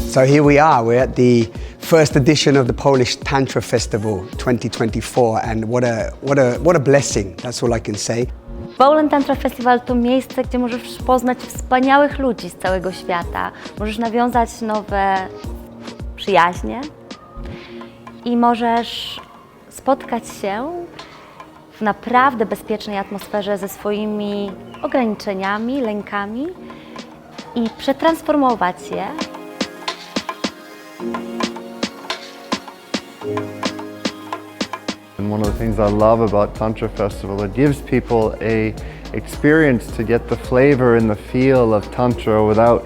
So here we are, we're at the first edition of the Polish Tantra Festival 2024 and what a blessing, that's all I can say. Poland Tantra Festival to miejsce, gdzie możesz poznać wspaniałych ludzi z całego świata, możesz nawiązać nowe przyjaźnie i możesz spotkać się w naprawdę bezpiecznej atmosferze ze swoimi ograniczeniami, lękami i przetransformować je. And one of the things I love about Tantra Festival, it gives people a experience to get the flavor and the feel of Tantra without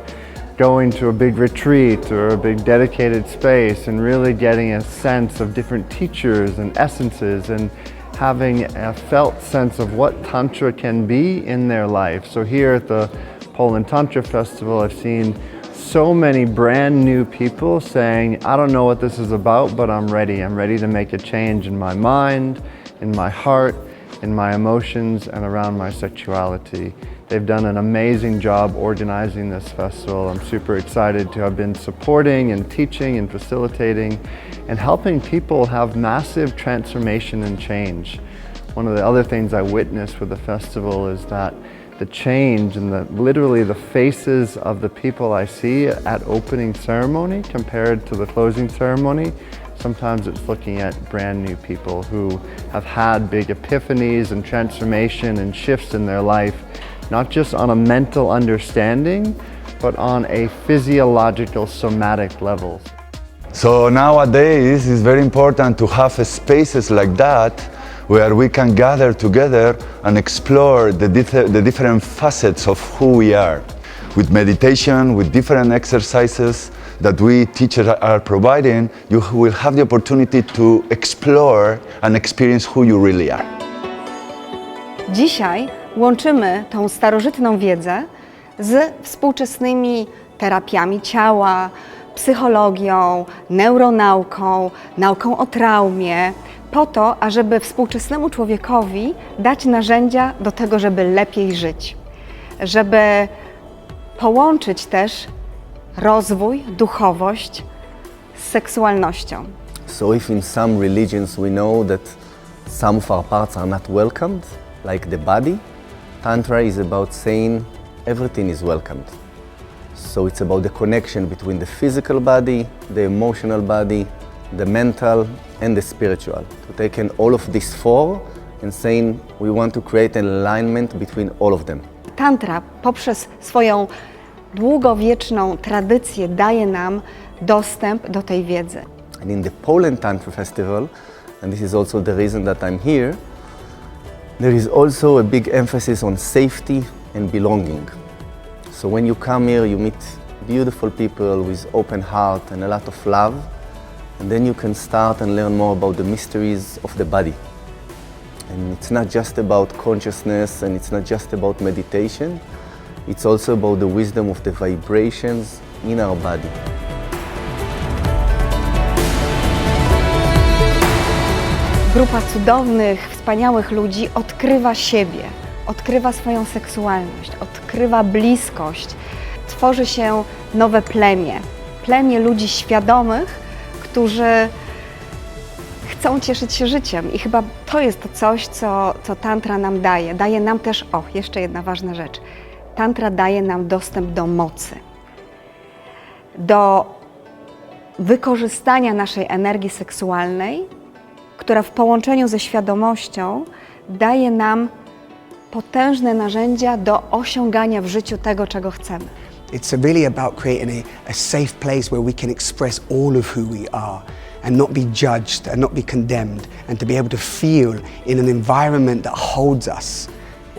going to a big retreat or a big dedicated space, and really getting a sense of different teachers and essences and having a felt sense of what Tantra can be in their life. So here at the Poland Tantra Festival, I've seen so many brand new people saying, I don't know what this is about, but I'm ready. I'm ready to make a change in my mind, in my heart, in my emotions, and around my sexuality. They've done an amazing job organizing this festival. I'm super excited to have been supporting and teaching and facilitating and helping people have massive transformation and change. One of the other things I witnessed with the festival is that the change and literally the faces of the people I see at opening ceremony compared to the closing ceremony, sometimes it's looking at brand new people who have had big epiphanies and transformation and shifts in their life, not just on a mental understanding, but on a physiological, somatic level. So nowadays it's very important to have spaces like that where we can gather together and explore the different facets of who we are. With meditation, with different exercises that we teachers are providing, you will have the opportunity to explore and experience who you really are. Dzisiaj łączymy tą starożytną wiedzę z współczesnymi terapiami ciała, psychologią, neuronauką, nauką o traumie, po to, ażeby współczesnemu człowiekowi dać narzędzia do tego, żeby lepiej żyć, żeby połączyć też rozwój, duchowość z seksualnością. So if in some religions we know that some of our parts are not welcomed, like the body, Tantra is about saying everything is welcomed. So it's about the connection between the physical body, the emotional body, the mental and the spiritual. To take in all of these four and saying we want to create an alignment between all of them. Tantra poprzez swoją długowieczną tradycję daje nam dostęp do tej wiedzy. And in the Poland Tantra Festival, and this is also the reason that I'm here, there is also a big emphasis on safety and belonging. So when you come here, you meet beautiful people with open heart and a lot of love, and then you can start and learn more about the mysteries of the body. And it's not just about consciousness, and it's not just about meditation, it's also about the wisdom of the vibrations in our body. Grupa cudownych, wspaniałych ludzi odkrywa siebie, odkrywa swoją seksualność, odkrywa bliskość. Tworzy się nowe plemię, plemię ludzi świadomych, którzy chcą cieszyć się życiem. I chyba to jest to coś, co Tantra nam daje. Daje nam też, jeszcze jedna ważna rzecz, Tantra daje nam dostęp do mocy, do wykorzystania naszej energii seksualnej, która w połączeniu ze świadomością daje nam potężne narzędzia do osiągania w życiu tego, czego chcemy. It's really about creating a safe place where we can express all of who we are and not be judged and not be condemned, and to be able to feel in an environment that holds us.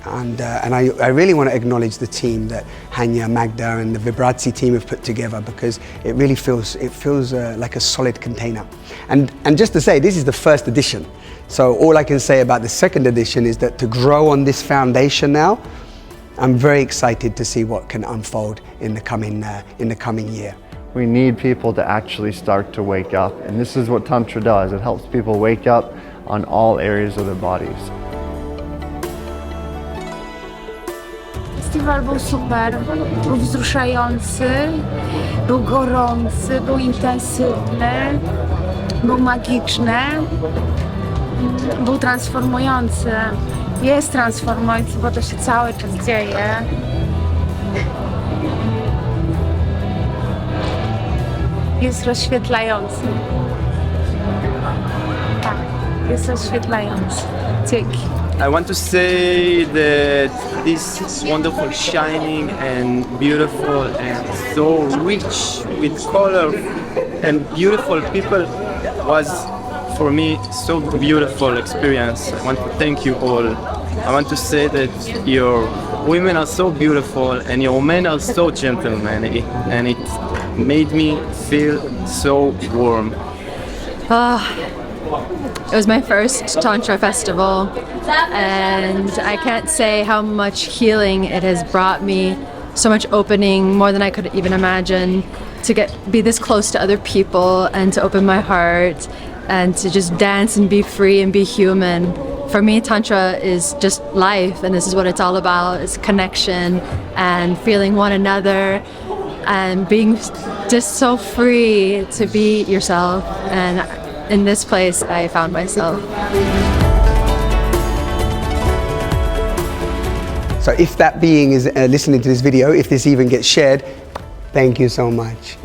And I really want to acknowledge the team that Hania, Magda and the Wibracje team have put together, because it really feels like a solid container. And just to say, this is the first edition. So all I can say about the second edition is that to grow on this foundation now, I'm very excited to see what can unfold in the coming year. We need people to actually start to wake up, and this is what Tantra does. It helps people wake up on all areas of their bodies. Festiwal był super, był wzruszający, był gorący, był intensywny, był magiczny, był transformujący. Jest transformujący, bo to się cały czas dzieje. Jest rozświetlający. Tak, jest rozświetlający. Dzięki. I want to say that this wonderful, shining and beautiful and so rich with color and beautiful people was for me so beautiful experience. I want to thank you all. I want to say that your women are so beautiful and your men are so gentlemanly, and it made me feel so warm. It was my first Tantra festival, and I can't say how much healing it has brought me, so much opening, more than I could even imagine, to be this close to other people and to open my heart and to just dance and be free and be human. For me, Tantra is just life, and this is what it's all about. It's connection and feeling one another and being just so free to be yourself. And in this place, I found myself. So if that being is listening to this video, if this even gets shared, thank you so much.